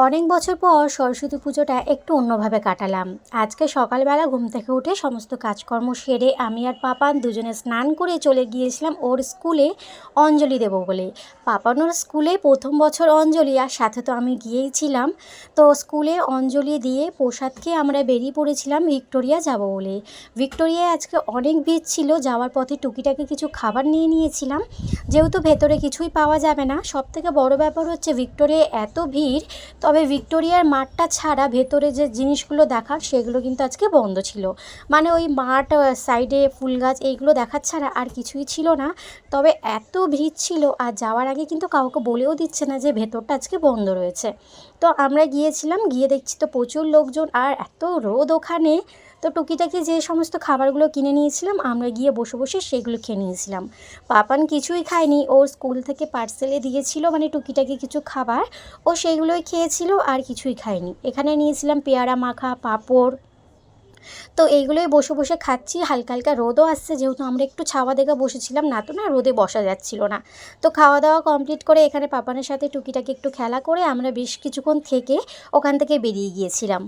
অনেক বছর পর সরস্বতী পুজোটা একটু অন্যভাবে কাটালাম। আজকে সকালবেলা ঘুম থেকে উঠে সমস্ত কাজকর্ম সেরে আমি আর পাপান দুজনে স্নান করে চলে গিয়েছিলাম ওর স্কুলে অঞ্জলি দেবো বলে। পাপানোর স্কুলে প্রথম বছর অঞ্জলি, আর সাথে তো আমি গিয়েইছিলাম। তো স্কুলে অঞ্জলি দিয়ে প্রসাদ খেয়ে আমরা বেরিয়ে পড়েছিলাম ভিক্টোরিয়া যাব বলে। ভিক্টোরিয়ায় আজকে অনেক ভিড় ছিল, যাওয়ার পথে টুকিটাকি কিছু খাবার নিয়ে নিয়েছিলাম, যেহেতু ভেতরে কিছুই পাওয়া যাবে না। সবথেকে বড় ব্যাপার হচ্ছে ভিক্টোরিয়ায় এত ভিড়, তবে ভিক্টোরিয়ার মাঠটা ছাড়া ভেতরে যে জিনিসগুলো দেখার সেগুলো কিন্তু আজকে বন্ধ ছিল। মানে ওই মাঠ, সাইডে ফুল গাছ, এইগুলো দেখার ছাড়া আর কিছুই ছিল না। তবে এত ভিড় ছিল, আর যাওয়ার আগে কিন্তু কাউকে বলেও দিচ্ছে না যে ভেতরটা আজকে বন্ধ রয়েছে। তো আমরা গিয়েছিলাম, গিয়ে দেখছি তো প্রচুর লোকজন আর এত রোদ ওখানে। তো টুকিটাকি যে সমস্ত খাবারগুলো কিনে নিয়েছিলাম, আমরা গিয়ে বসে বসে সেগুলো খেয়ে নিয়েছিলাম। পাপান কিছুই খায়নি, ওর স্কুল থেকে পার্সেলে দিয়েছিল মানে টুকিটাকি কিছু খাবার, ও সেইগুলোই খেয়েছিল আর কিছুই খায়নি। এখানে নিয়েছিলাম পেয়ারা মাখা, পাঁপড়। তো এইগুলোই বসে বসে খাচ্ছি। হালকা হালকা রোদও আসছে, যেহেতু আমরা একটু ছাওয়া দেখে বসেছিলাম, না তো না রোদে বসা যাচ্ছিল না। তো খাওয়া দাওয়া কমপ্লিট করে এখানে পাপানের সাথে টুকিটাকি একটু খেলা করে আমরা বেশ কিছুক্ষণ থেকে ওখান থেকে বেরিয়ে গিয়েছিলাম।